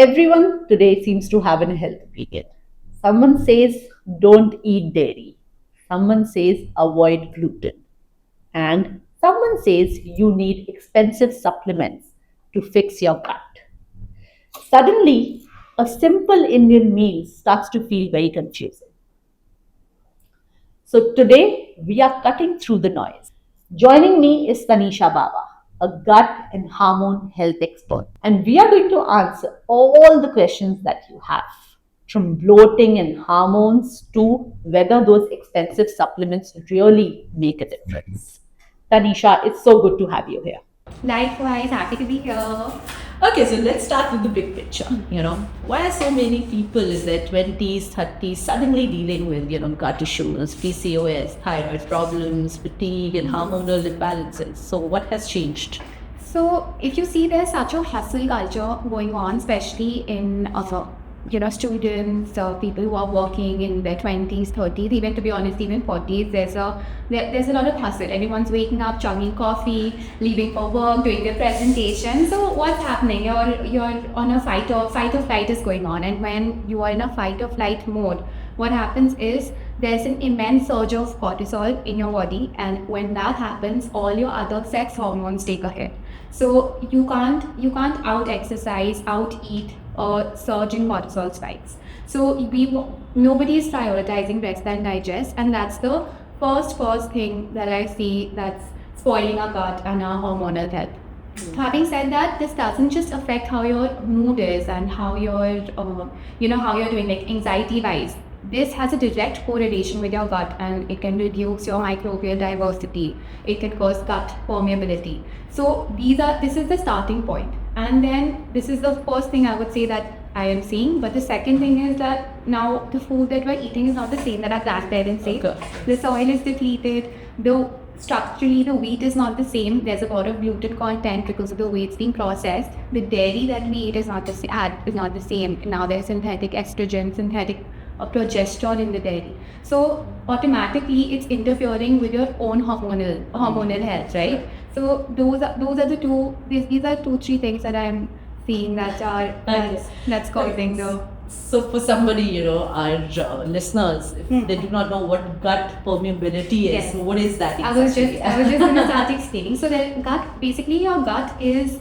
Everyone today seems to have a health opinion. Someone says don't eat dairy. Someone says avoid gluten. And someone says you need expensive supplements to fix your gut. Suddenly, a simple Indian meal starts to feel very confusing. So today we are cutting through the noise. Joining me is Tanisha Bawa, a gut and hormone health expert. And we are going to answer all the questions that you have, from bloating and hormones to whether those expensive supplements really make a difference. Tanisha, it's so good to have you here. Likewise, happy to be here. Okay, so let's start with the big picture. Why are so many people in their 20s, 30s suddenly dealing with, gut issues, PCOS, thyroid problems, fatigue, and hormonal imbalances? So, what has changed? So, if you see, there's such a hustle culture going on, especially in students, people who are working in their 20s, 30s, even to be honest, even 40s. There's a lot of hustle. Everyone's waking up, chugging coffee, leaving for work, doing their presentation. So what's happening? You're on a fight or flight is going on, and when you are in a fight or flight mode, what happens is there's an immense surge of cortisol in your body, and when that happens, all your other sex hormones take a hit. So you can't out exercise, out eat, or surge in cortisol spikes. So nobody is prioritizing rest and digest, and that's the first thing that I see that's spoiling our gut and our hormonal health. Having said that, this doesn't just affect how your mood is and how how you're doing, like anxiety wise. This has a direct correlation with your gut, and it can reduce your microbial diversity. It can cause gut permeability. So this is the starting point. And then this is the first thing I would say that I am seeing. But the second thing is that now the food that we're eating is not the same that our grandparents ate. Okay. The soil is depleted. Structurally, the wheat is not the same. There's a lot of gluten content because of the way it's being processed. The dairy that we eat is not the same. Now there's synthetic estrogen, synthetic progesterone in the dairy. So automatically it's interfering with your own hormonal health, right? So those are the two. These are 2-3 things that I'm seeing that's causing the. So for somebody, our listeners, if they do not know what gut permeability is, Yes. what is that I was exactly? just going to start explaining. So basically your gut is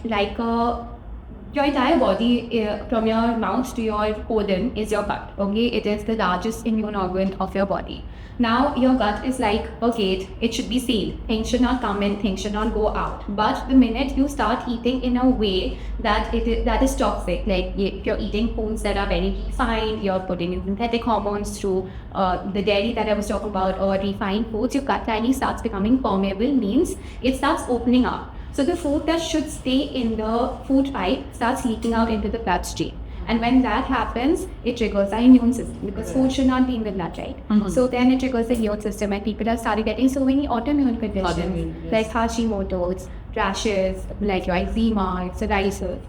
like your entire body, from your mouth to your colon, is your gut. Okay, it is the largest immune organ of your body. Now your gut is like a gate. It should be sealed. Things should not come in. Things should not go out. But the minute you start eating in a way that is toxic, like if you're eating foods that are very refined, you're putting in synthetic hormones through the dairy that I was talking about, or refined foods, your gut tiny starts becoming permeable. Means it starts opening up. So the food that should stay in the food pipe starts leaking out into the bloodstream. And when that happens, it triggers our immune system, because food should not be in the blood, right? Mm-hmm. So then it triggers the immune system, and people have started getting so many autoimmune conditions, yes, like Hashimoto's, rashes, like your eczema, psoriasis.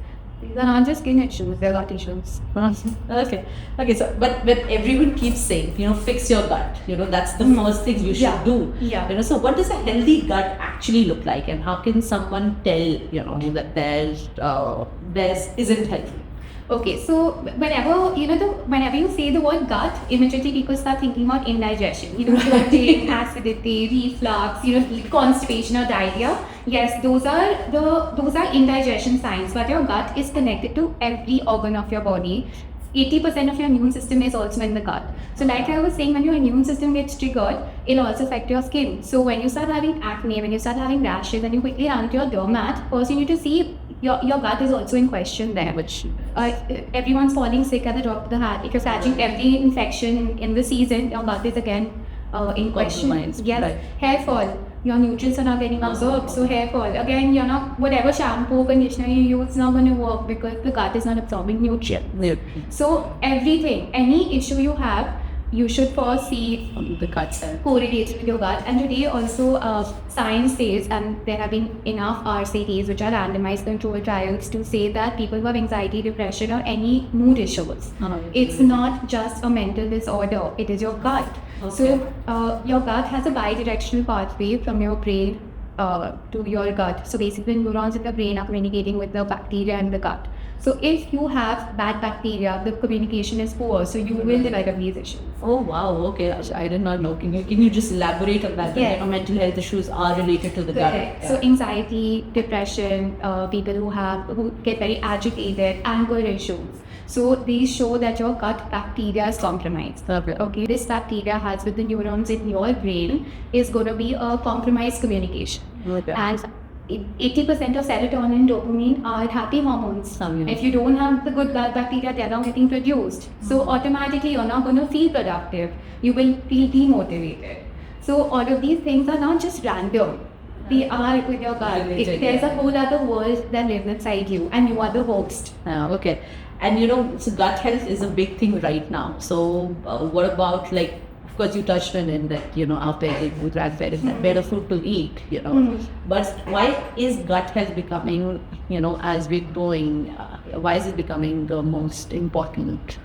These are not just skin issues, they're gut issues. Okay. So, but everyone keeps saying, fix your gut. That's the first thing you should do. Yeah. So what does a healthy gut actually look like, and how can someone tell, that theirs isn't healthy? Okay, so whenever you say the word gut, immediately people start thinking about indigestion. Bloating, acidity, reflux, constipation or diarrhea. Yes, those are indigestion signs. But your gut is connected to every organ of your body. 80% of your immune system is also in the gut. So like I was saying, when your immune system gets triggered, it'll also affect your skin. So when you start having acne, when you start having rashes, and you quickly run to your dermat, first you need to see your gut is also in question there. Which everyone's falling sick at the drop of the hat. If you're catching every infection in the season, your gut is again in question. Yes, right. Hair fall. Your nutrients are not getting absorbed, so hair fall. Again, whatever shampoo, conditioner you use is not going to work because the gut is not absorbing nutrients. So everything, any issue you have, you should first see the gut cell correlates with your gut. And today also science says, and there have been enough RCTs, which are randomized controlled trials, to say that people who have anxiety, depression, or any mood issues, it's not just a mental disorder, it is your gut. Okay. So your gut has a bidirectional pathway from your brain to your gut. So basically neurons in the brain are communicating with the bacteria in the gut. So if you have bad bacteria, the communication is poor, so you will develop these issues. Oh wow, okay. I did not know. Can you just elaborate on that? Yes. Mental health issues are related to the gut. Correct. So anxiety, depression, people who get very agitated, anger issues. So these show that your gut bacteria is compromised. Okay. This bacteria has with the neurons in your brain is going to be a compromised communication. Okay. And 80% of serotonin, dopamine are happy hormones. If you don't have the good gut bacteria, they're not getting produced. So automatically you're not going to feel productive. You will feel demotivated. So all of these things are not just random. They are with your gut. There's a whole other world that lives inside you, and you are the host. Okay. And so gut health is a big thing right now. So what about, like, of course you touched on it that, after eating grass-fed, better food to eat, But why is gut health becoming, as we're growing, why is it becoming the most important,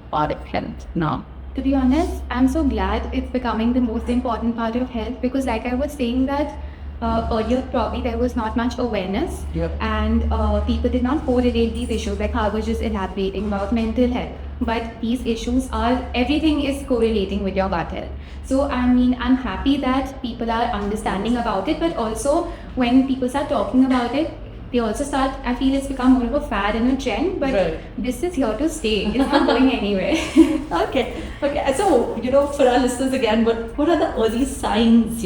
part of health now? To be honest, I'm so glad it's becoming the most important part of health, because like I was saying that earlier probably there was not much awareness. Yep. And people did not correlate these issues, like I was just elaborating about mental health. But these issues everything is correlating with your gut health. So I'm happy that people are understanding about it, but also when people start talking about it, they also I feel it's become more of a fad and a trend, but Right. This is here to stay. It's not going anywhere. Okay. So, for our listeners again, what are the early signs,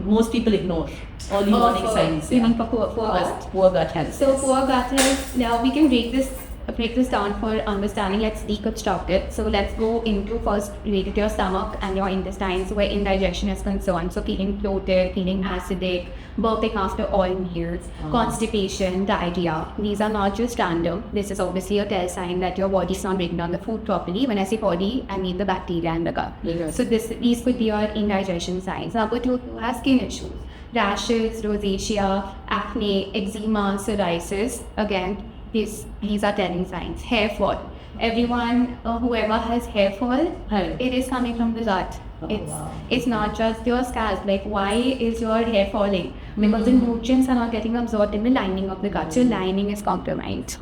most people ignore? Early warning signs. You mean for poor gut? Poor gut health. So poor gut health, now we can break this down for understanding. Let's deconstruct it. So let's go into first related to your stomach and your intestines, where indigestion is concerned. So feeling bloated, feeling acidic, burping after all meals, constipation, diarrhea. These are not just random. This is obviously a tell sign that your body's not breaking down the food properly. When I say body, I mean the bacteria in the gut. Yes. So these could be your indigestion signs. Number two, you have skin issues. Rashes, rosacea, acne, eczema, psoriasis. Again, these are telling signs. Hair fall. Everyone, whoever has hair fall, Right. it is coming from the gut. Wow. It's not just your scalp. Like, why is your hair falling? Because the nutrients are not getting absorbed in the lining of the gut. So lining is compromised.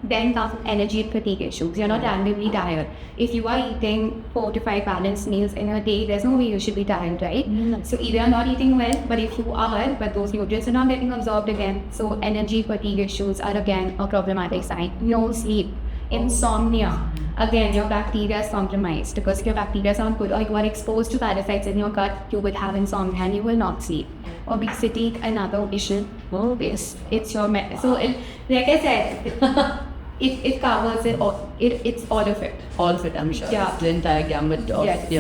Then comes energy and fatigue issues. You're not randomly tired. If you are eating 4 to 5 balanced meals in a day, there's no way you should be tired, right? So either you're not eating well, but if you are, but those nutrients are not getting absorbed again. So energy fatigue issues are again a problematic sign. No sleep. Insomnia. Again, your bacteria is compromised, because if your bacteria is not good or you are exposed to parasites in your gut, you will have insomnia and you will not sleep. Obesity, another issue. It's your like I said, it covers it all. It's all of it. All of it, I'm sure. Yeah. It's the entire gamut of Yes.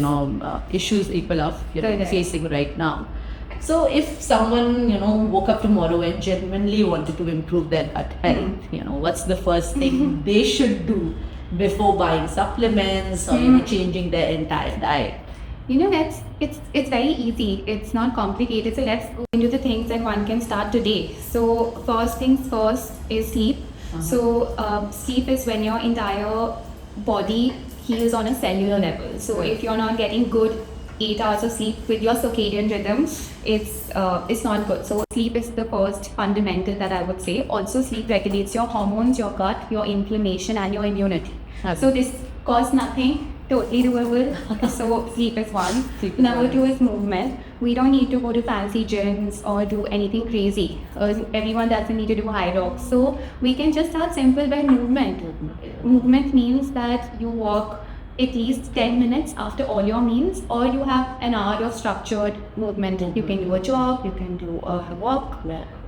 issues people are Correct. facing right now. So if someone woke up tomorrow and genuinely wanted to improve their gut health, what's the first thing they should do before buying supplements or changing their entire diet? It's very easy. It's not complicated. So let's go into the things that one can start today. So first things first is sleep. So sleep is when your entire body heals on a cellular level. So if you're not getting good 8 hours of sleep with your circadian rhythm, it's not good. So sleep is the first fundamental that I would say. Also, sleep regulates your hormones, your gut, your inflammation, and your immunity. So this costs nothing, totally doable. So sleep is one. Number two is movement. We don't need to go to fancy gyms or do anything crazy. Everyone doesn't need to do high rocks. So we can just start simple by movement. Movement means that you walk at least 10 minutes after all your meals, or you have an hour of structured movement. You can do a jog, you can do a walk.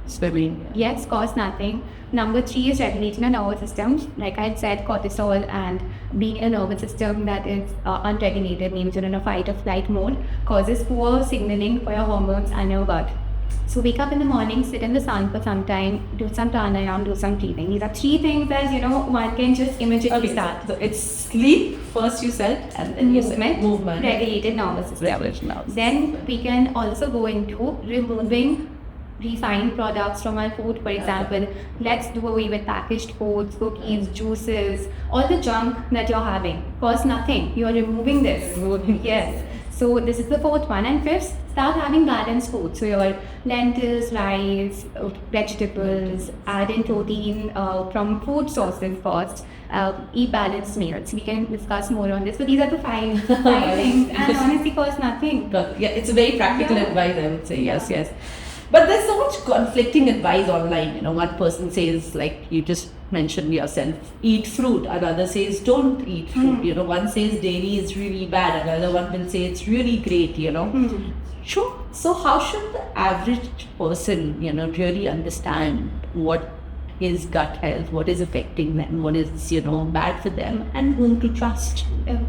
Swimming. Yes, costs nothing. Number three is regulating a nervous system. Like I had said, cortisol, and being in a nervous system that is unregulated, means you're in a fight or flight mode, causes poor signaling for your hormones and your gut. So wake up in the morning, sit in the sun for some time, do some pranayam, do some breathing. These are three things that one can just immediately start. So it's sleep first, you said, and then you said movement, regulated nervous system. Regulated nervous Then we can also go into removing refined products from our food. For example, let's do away with packaged foods, cookies, juices, all the junk that you're having. Costs nothing. You're removing this. Yes. So this is the fourth one. And fifth, start having balanced food. So your lentils, rice, vegetables, add in protein from food sources first. Eat balanced meals. We can discuss more on this. So these are the five things. And honestly, cost nothing. Yeah, it's a very practical advice, I would say. Yes, yes. But there's so much conflicting advice online. You know, one person says, like you just mentioned yourself, eat fruit. Another says, don't eat fruit. You know, one says dairy is really bad. Another one will say it's really great. You know. Sure. So how should the average person, you know, really understand what is gut health, what is affecting them, what is, you know, bad for them, and whom to trust?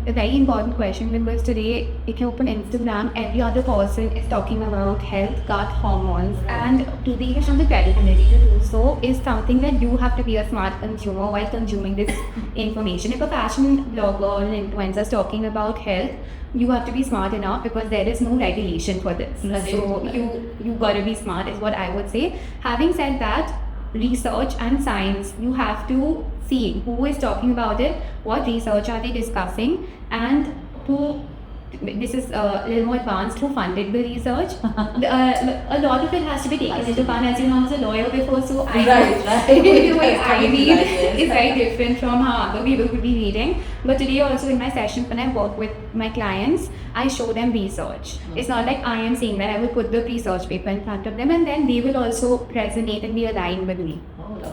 A very important question, because today, if you open Instagram, every other person is talking about health, gut, hormones, and to be on the credibility to do so is something that you have to be a smart consumer while consuming this information. If a fashion blogger or an influencer is talking about health, you have to be smart enough, because there is no regulation for this. So you gotta be smart is what I would say. Having said that, research and science, you have to see who is talking about it, what research are they discussing, and who, this is a little more advanced, who funded the research. A lot of it has to be taken into account. As you know, I was a lawyer before, so I the way I read is very different from how other people could be reading. But today also in my sessions, when I work with my clients, I show them research. It's not like I am saying that. I will put the research paper in front of them, and then they will also resonate and be aligned with me.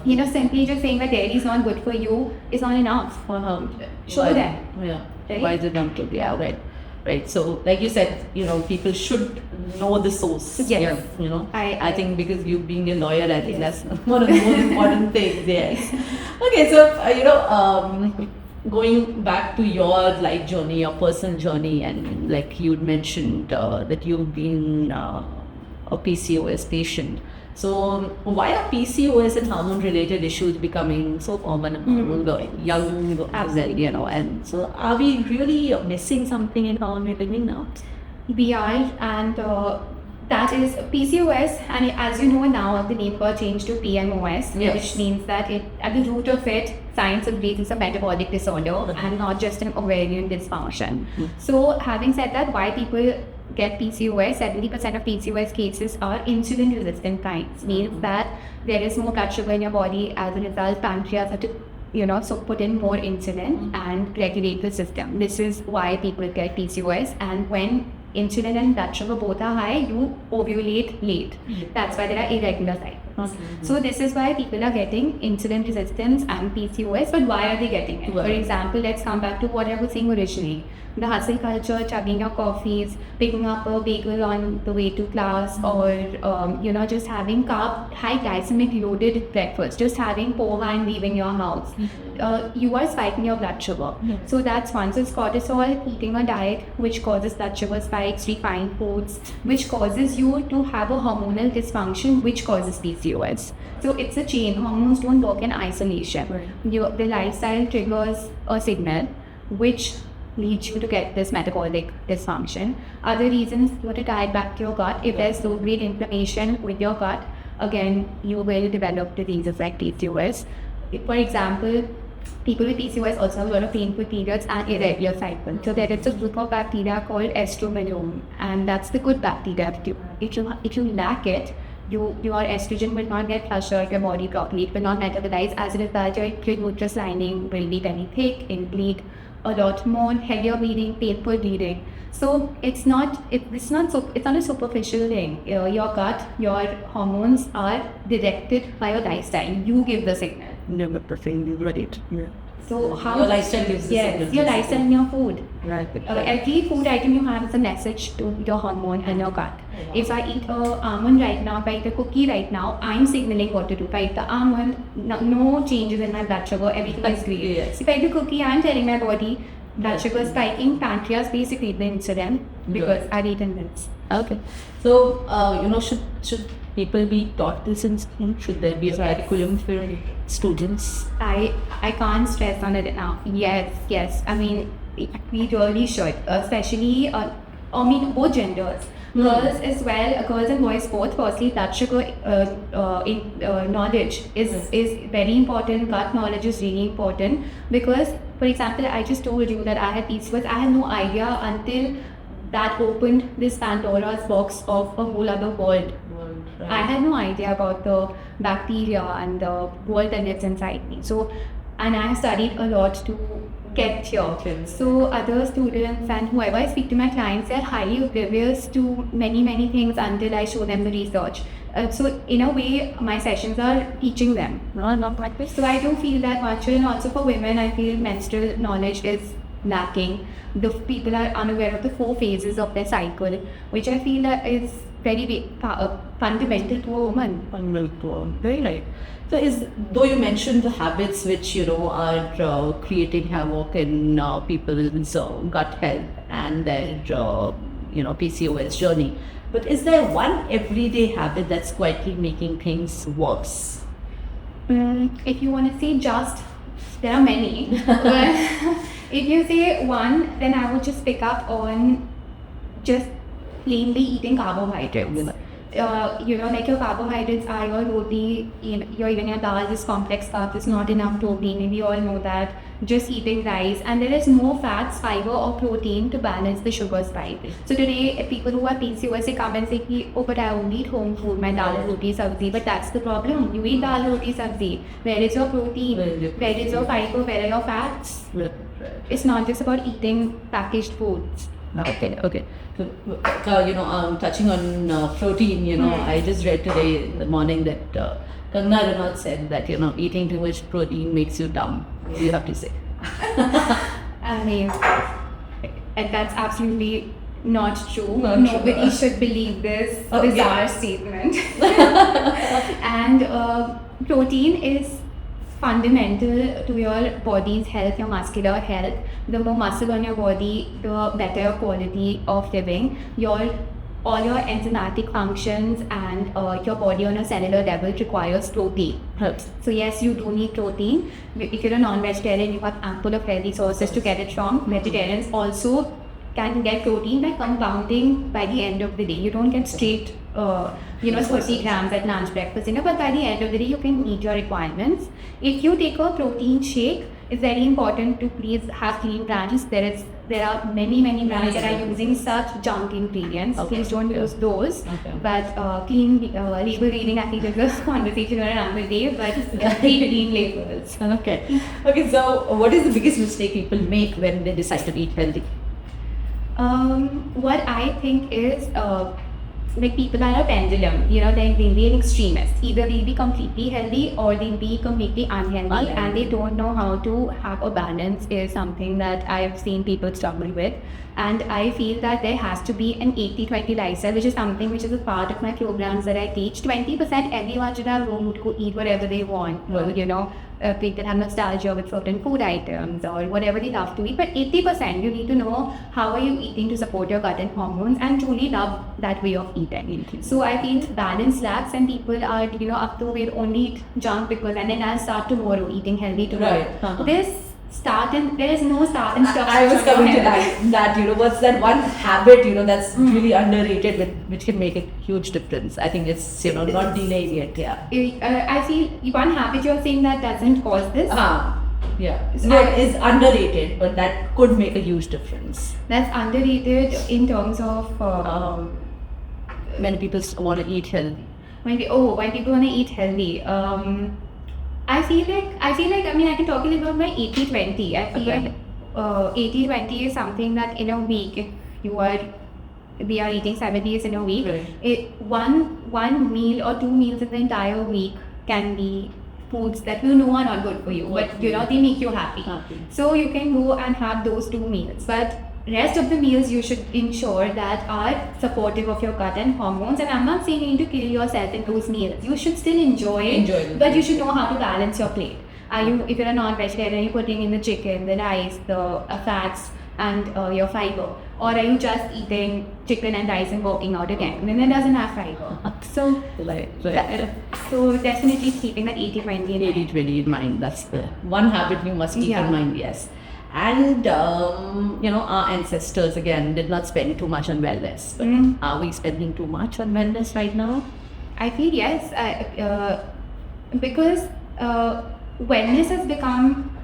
You know, simply just saying that dairy is not good for you is not enough. Show them. Yeah. Right? Why is it not good? Yeah, right. Right. So, like you said, you know, people should know the source. Yes. Yeah, you know, I think because you being a lawyer, I think that's one of the most important things. Yes. Okay. So, you know, going back to your life journey, your personal journey, and like you mentioned that you've been a PCOS patient. So why are PCOS and hormone-related issues becoming so common among the young, you know? And so are we really missing something in how we're living now? We are, and that is PCOS, and as you know now, the name got changed to PMOS, which means that at the root of it, science agrees it's a metabolic disorder and not just an ovarian dysfunction. So having said that, why people get PCOS, 70% of PCOS cases are insulin resistant kinds, means that there is more blood sugar in your body. As a result, pancreas have to, you know, so put in more insulin and regulate the system. This is why people get PCOS, and when insulin and blood sugar both are high, you ovulate late. That's why there are irregular cycles. So this is why people are getting insulin resistance and PCOS. But why are they getting it? For example, let's come back to what I was saying originally. The hustle culture, chugging your coffees, picking up a bagel on the way to class, or you know, just having high glycemic loaded breakfast, just having poha and leaving your house. You are spiking your blood sugar. So that's one. So it's cortisol, eating a diet which causes blood sugar spikes, refined foods, which causes you to have a hormonal dysfunction, which causes PCOS. So it's a chain. Hormones don't work in isolation. The lifestyle triggers a signal which leads you to get this metabolic dysfunction. Other reasons, you have to tie it back to your gut. If there's low-grade inflammation with your gut, again, you will develop diseases like PCOS. For example, people with PCOS also have a lot of painful periods and irregular cycles. So there is a group of bacteria called Actionable, and that's the good bacteria. If you lack it, your estrogen will not get flushed out your body properly. It will not metabolize. As a result, your uterus lining will be very thick and bleed a lot more, heavier bleeding, painful bleeding. So it's not a superficial thing. Your gut, your hormones are directed by your lifestyle. You give the signal. Never perfectly right. Yeah. So how your lifestyle gives the signal. Your lifestyle and your food. Right. Every food item you have is a message to your hormone and your gut. If I eat an almond right now, if I eat a cookie right now, I'm signaling what to do. If I eat the almond, no changes in my blood sugar, everything is great. Yes. If I eat the cookie, I'm telling my body blood sugar spiking, pancreas basically the insulin because I've eaten this. Okay. So, you know, should people be taught this in school? Should there be a curriculum for students? I can't stress on it enough. Yes. I mean, we really should, especially, both genders. Girls as well, girls and boys both. Firstly, blood sugar knowledge is very important. Gut knowledge is really important because, for example, I just told you that I had PCOS. I had no idea until that opened this Pandora's box of a whole other world. Right. I had no idea about the bacteria and the world that lives inside me. So, and I studied a lot to get here. Okay. So, other students and whoever I speak to, my clients, they're highly oblivious to many, many things until I show them the research. So, in a way, my sessions are teaching them. Not like this. So, I do feel that much, and also for women, I feel menstrual knowledge is lacking. The people are unaware of the 4 phases of their cycle, which I feel that is very fundamental to a woman. Very right. So, though you mentioned the habits which are creating havoc in people's gut health and their PCOS journey, but is there one everyday habit that's quietly making things worse? If you want to say just, there are many. But if you say one, then I would just pick up on just plainly eating carbohydrates. Like your carbohydrates are your roti, even your dal is complex stuff, it's not enough protein, we all know that. Just eating rice, and there is no fats, fiber or protein to balance the sugar spike. So today, people who are PCOS, they come and say, oh, but I only eat home food, my dal roti sabzi. But that's the problem. You eat dal roti sabzi. Where is your protein? Where is your fiber? Where are your fats? It's not just about eating packaged foods. Okay. So, touching on protein, I just read today in the morning that Kangna Ranaut said that, eating too much protein makes you dumb. What do you have to say? I mean, and that's absolutely not true. Not Nobody true. should believe this Okay. bizarre statement. And protein is fundamental to your body's health, your muscular health. The more muscle on your body, the better your quality of living. All your enzymatic functions and your body on a cellular level requires protein. Right. So yes, you do need protein. If you're a non-vegetarian, you have ample of healthy sources to get it from. Vegetarians also can get protein by compounding by the end of the day. You don't get straight 30 grams at lunch, breakfast, dinner, but by the end of the day, you can meet your requirements. If you take a protein shake, it's very important to please have clean brands. There are many brands that are using such junk ingredients. Okay. Please don't use those. Okay. But clean label reading, I think, is a conversation for another day. But read clean labels. Okay. So, what is the biggest mistake people make when they decide to eat healthy? What I think is like people are a pendulum, they'll be an extremist. Either they'll be completely healthy or they'll be completely unhealthy, and they don't know how to have a balance is something that I've seen people struggle with. And I feel that there has to be an 80-20 lifestyle, which is something which is a part of my programs that I teach. 20% everyone should have room to eat whatever they want. Well, people have nostalgia with certain food items or whatever they love to eat. But 80% you need to know how are you eating to support your gut and hormones and truly love that way of eating. So I feel balance lacks and people are, up to we'll only eat junk because, and then I'll start tomorrow eating healthy tomorrow. Right. Uh-huh. There is no start and stop. I was coming to that. What's that one habit, that's really underrated, which can make a huge difference? I think it's, not delayed yet, yeah. I feel one habit you're saying that doesn't cause this. Yeah. Is underrated, but that could make a huge difference. That's underrated in terms of Many people want to eat healthy. when people want to eat healthy. I feel like I can talk a little about my 80-20. I feel Okay. like 80-20 is something that in a week, if we are eating 7 days in a week, Right. one meal or 2 meals in the entire week can be foods that you know are not good for you, but they make you happy. So you can go and have those 2 meals. But rest of the meals you should ensure that are supportive of your gut and hormones. And I'm not saying you need to kill yourself in those meals. You should still enjoy them. but you should know how to balance your plate. If you're a non-vegetarian, you're putting in the chicken, the rice, the fats, and your fiber, or are you just eating chicken and rice and working out again? Then it doesn't have fiber. So, so definitely keeping that 80-20 in mind. 80-20 in mind. That's the one habit you must keep in mind. Yes. And our ancestors again did not spend too much on wellness. But are we spending too much on wellness right now? I feel yes, because wellness has become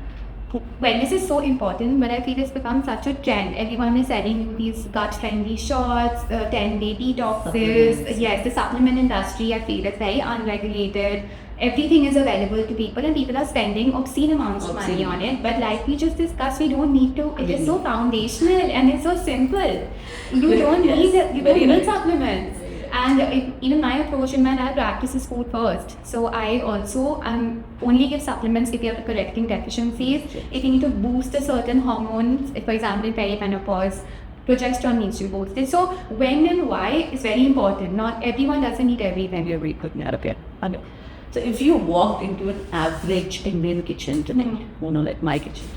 wellness is so important, but I feel it's become such a trend. Everyone is selling these gut-friendly shots, 10-day detoxes. Supplements. Yes, the supplement industry, I feel, is very unregulated. Everything is available to people, and people are spending obscene amounts of money Obscene. on it. But like we just discussed, we don't need to. It is so foundational and it's so simple. You don't need it. You Very don't need right. supplements. And even my approach in my life practice is food first. So I also only give supplements if you have correcting deficiencies. If you need to boost a certain hormones, if, for example, in perimenopause, progesterone needs to be boosted. So when and why is very important. Not everyone doesn't need everything. You're very good, okay. So if you walked into an average Indian kitchen tonight, like my kitchen,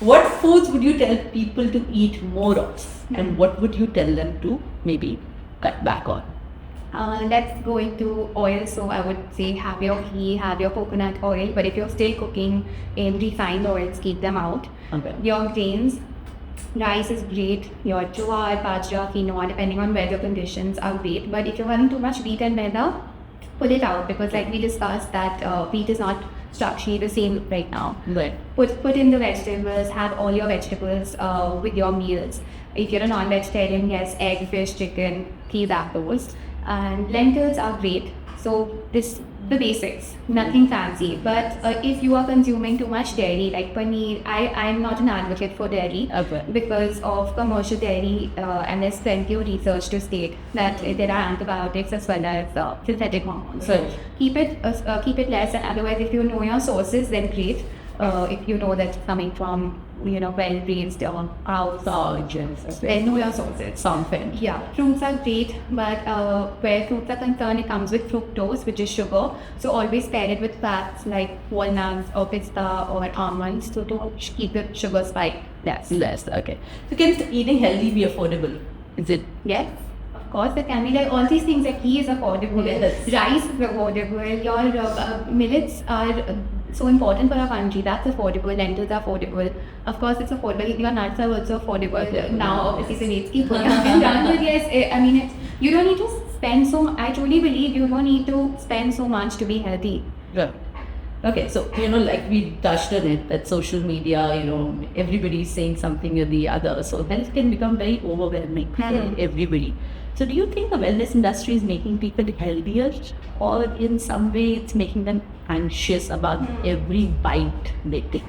what foods would you tell people to eat more of, and what would you tell them to maybe cut back on? Let's go into oil. So I would say have your ghee, have your coconut oil. But if you're still cooking in refined oils, keep them out. Okay. Your grains, rice is great. Your jowar, bajra, quinoa, depending on weather conditions, are great. But if you're having too much wheat and maida, pull it out, because like we discussed that wheat is not structurally the same right now. Right. Put in the vegetables, have all your vegetables with your meals. If you're a non-vegetarian, yes, egg, fish, chicken, keep that those. And lentils are great. So the basics, nothing fancy. But if you are consuming too much dairy, like paneer, I'm not an advocate for dairy Okay. because of commercial dairy, and there's plenty of research to state that there are antibiotics as well as synthetic hormones. Right. Keep it less, and otherwise, if you know your sources, then great. If you know that's coming from well-raised house, then know your sources. Sound fair. Yeah, fruits are great, but where fruits are concerned, it comes with fructose, which is sugar. So always pair it with fats like walnuts or pista or almonds to keep the sugar spike less. Less, okay. So can eating healthy be affordable? Is it? Yes, of course, it can be like all these things. Like ghee is affordable, Yes. rice is affordable, your millets are so important for our country. That's affordable. Lentils are affordable. Of course, it's affordable. Your nuts are also affordable. Okay. Now, obviously, the rates keep going up and down. But yes, you don't need to spend so. I truly believe you don't need to spend so much to be healthy. Yeah. Okay, so like we touched on it, that social media, everybody's saying something or the other, so health can become very overwhelming for everybody. So do you think the wellness industry is making people healthier, or in some way it's making them anxious about every bite they take?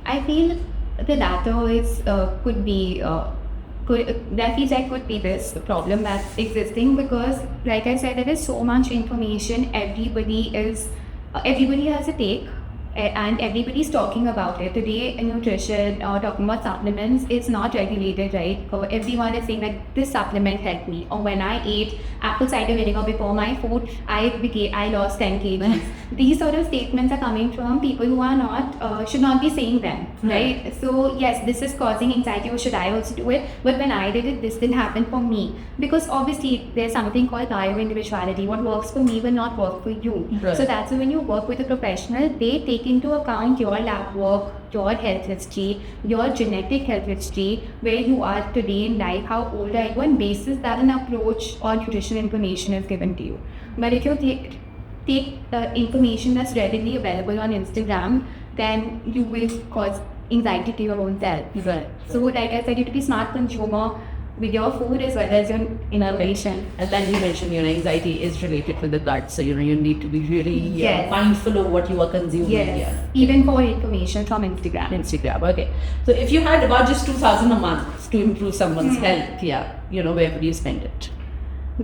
I feel the latter is could be. That feels like could be this problem that's existing, because, like I said, there is so much information. Everybody has a take, and everybody's talking about it. Today in nutrition or talking about supplements, it's not regulated, right? So everyone is saying like this supplement helped me, or when I ate apple cider vinegar before my food, I lost 10 kgs. These sort of statements are coming from people who are not should not be saying them, right? So yes, this is causing anxiety, or should I also do it? But when I did it, this didn't happen for me, because obviously there's something called bio-individuality. What works for me will not work for you. Right. So that's when you work with a professional, they take into account your lab work, your health history, your genetic health history, where you are today in life, how old are you, and basis that an approach or nutrition information is given to you. But if you take the information that's readily available on Instagram, then you will cause anxiety to your own self. Right. So like I said, you have to be smart consumer with your food as well as your innovation. And then you mentioned anxiety is related to the gut, so you need to be really Yes. mindful of what you are consuming. Yes, Yeah. even for information from Instagram. Instagram. Okay. So if you had about just 2,000 a month to improve someone's health, where would you spend it?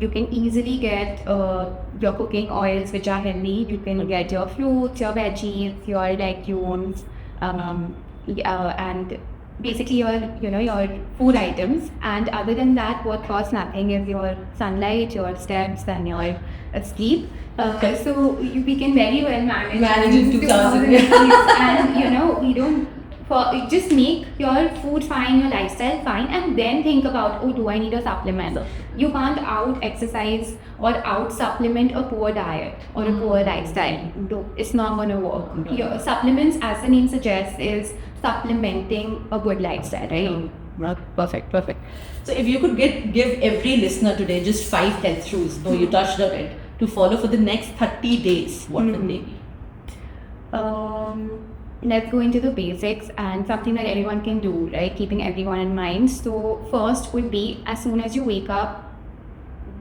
You can easily get your cooking oils, which are healthy. You can get your fruits, your veggies, your legumes, and basically your food items. And other than that, what costs nothing is your sunlight, your steps, and your sleep. So we can very well manage in 2,000. And we don't. Just make your food fine, your lifestyle fine, and then think about, do I need a supplement? You can't out exercise or out supplement a poor diet or a poor lifestyle. It's not going to work. Your supplements, as the name suggests, is supplementing a good lifestyle, right? Perfect. So if you could give every listener today just 5 health rules, though you touched on it, to follow for the next 30 days, what would they be? let's go into the basics and something that everyone can do, right? Keeping everyone in mind. So first would be, as soon as you wake up,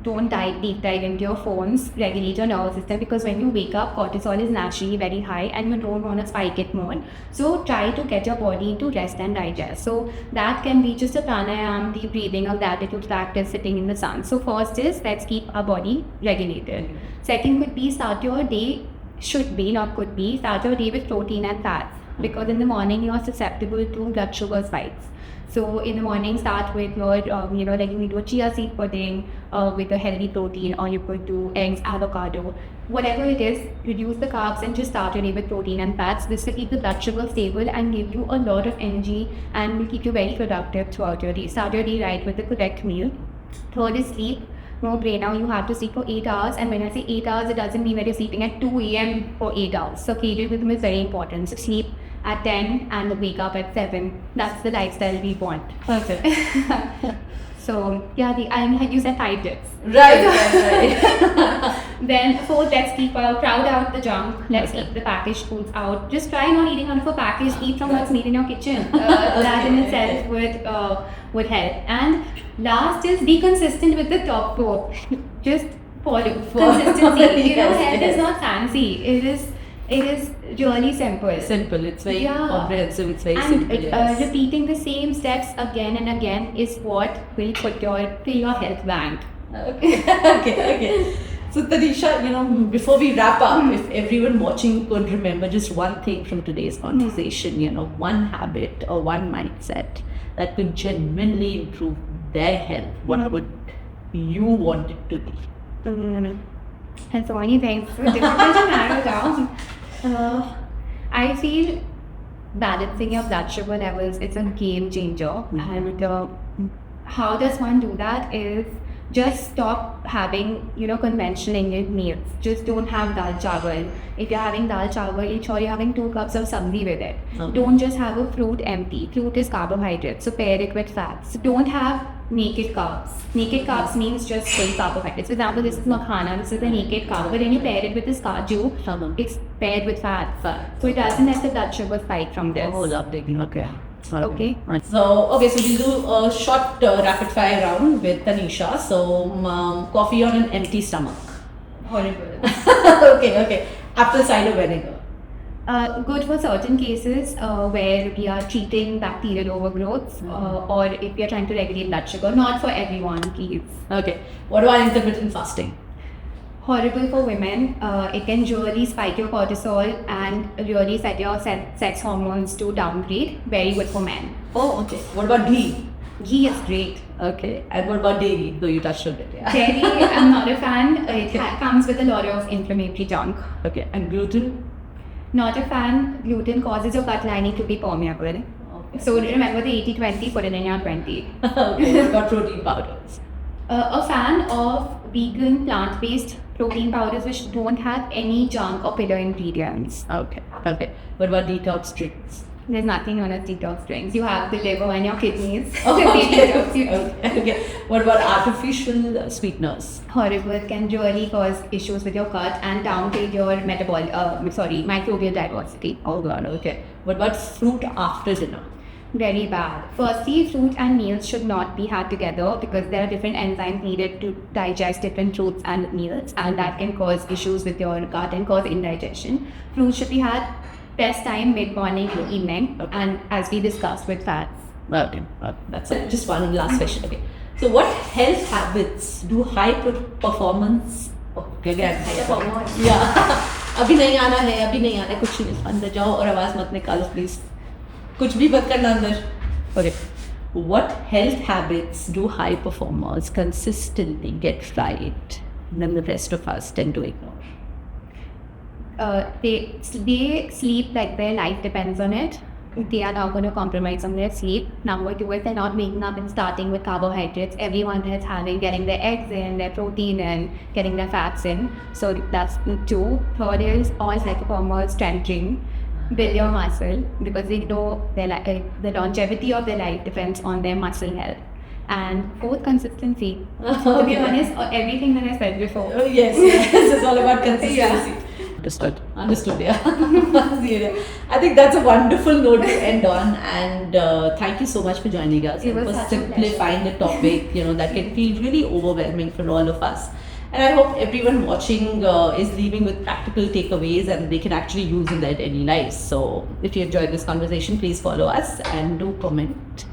don't deep dive into your phones, regulate your nervous system, because when you wake up, cortisol is naturally very high and you don't want to spike it more. So try to get your body to rest and digest. So that can be just a pranayam, deep breathing, or gratitude practice, sitting in the sun. So first is, let's keep our body regulated. Second could be, start your day, should be, not could be, start your day with protein and fats, because in the morning you are susceptible to blood sugar spikes. So in the morning, start with your, like you can do a chia seed pudding with a healthy protein, or you could do eggs, avocado, whatever it is, reduce the carbs and just start your day with protein and fats. This will keep the blood sugar stable and give you a lot of energy and will keep you very productive throughout your day. Start your day right with the correct meal. Third is sleep. No brainer, you have to sleep for 8 hours, and when I say 8 hours, it doesn't mean that you're sleeping at 2 a.m. for 8 hours. Circadian rhythm is very important. So sleep at 10 and wake up at 7. That's the lifestyle we want. Okay. So yeah, like you said, 5 tips. Right. Then fourth, let's crowd out the junk. Let's Okay. keep the packaged foods out. Just try not eating out of a package. Eat from what's made in your kitchen. That in itself would help. And last is, be consistent with the top 4. Just follow consistency. Yes, Health yes. is not fancy. It is really simple. Simple. It's very Yeah. comprehensive. It's very And simple. Yes. repeating the same steps again and again is what will fill your health bank. Okay. Okay. So Tanisha, before we wrap up, if everyone watching could remember just one thing from today's conversation, one habit or one mindset that could genuinely improve their health, what would you want it to be? And so many things. It's difficult to narrow down. I feel balancing your blood sugar levels is a game changer. And how does one do that is just stop having, conventional Indian meals. Just don't have dal chawal. If you're having dal chawal, ensure you're having 2 cups of sabzi with it. Okay. Don't just have a fruit empty. Fruit is carbohydrate, so pair it with fats. Don't have naked carbs. Naked carbs means just full carbohydrates. For example, this is makhana, this is a naked carb, but then you pair it with this kaju, it's paired with fats. So it doesn't let the blood sugar spike from this. Oh, lovely. Okay. Okay. Right. So we'll do a short rapid fire round with Tanisha. So coffee on an empty stomach. Horrible. Okay. Apple cider vinegar. Good for certain cases where we are treating bacterial overgrowth or if we are trying to regulate blood sugar. Not for everyone, please. Okay. What about intermittent fasting? Horrible for women. It can really spike your cortisol and really set your sex hormones to downgrade. Very good for men. Oh, okay. What about ghee? Ghee is great. Okay. And what about dairy? Though you touched on it. Yeah. Dairy, I'm not a fan. It comes with a lot of inflammatory junk. Okay. And gluten? Not a fan. Gluten causes your gut lining to be permeable. Okay. So remember the 80-20, put it in your 20. Okay. What about protein powders? A fan of vegan plant-based protein powders which don't have any junk or pillar ingredients. Okay. What about detox drinks? There's nothing known as detox drinks. You have the liver and your kidneys. Okay. Detox you. Okay. What about artificial sweeteners? Horrible. It can really cause issues with your gut and downgrade your microbial diversity. Oh God. Okay. What about fruit after dinner? Very bad. Firstly, fruit and meals should not be had together because there are different enzymes needed to digest different fruits and meals, and that can cause issues with your gut and cause indigestion. Fruits should be had best time mid-morning to evening, and as we discussed with fats. Okay. That's it. Just one last question. Okay. So what health habits do high performance? Okay, again. Yeah. अभी नहीं आना है कुछ नहीं अंदर जाओ और आवाज मत निकालो प्लीज कुछ भी मत करना अंदर Okay. What health habits do high performers consistently get right and the rest of us tend to ignore? They sleep like their life depends on it. They are not going to compromise on their sleep. Number 2 is they're not waking up and starting with carbohydrates. Everyone is getting their eggs in, their protein in, getting their fats in. So that's 2. Third is all high performers strength training. Build your muscle because they know the longevity of their life depends on their muscle health. And 4th, consistency. To be honest, everything that I said before. Yes, it's all about consistency. Understood. Understood. Yeah. I think that's a wonderful note to end on. And thank you so much for joining us It and was for such a simplifying the topic. That can feel really overwhelming for all of us. And I hope everyone watching is leaving with practical takeaways and they can actually use in their daily lives. So if you enjoyed this conversation, please follow us and do comment.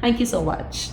Thank you so much.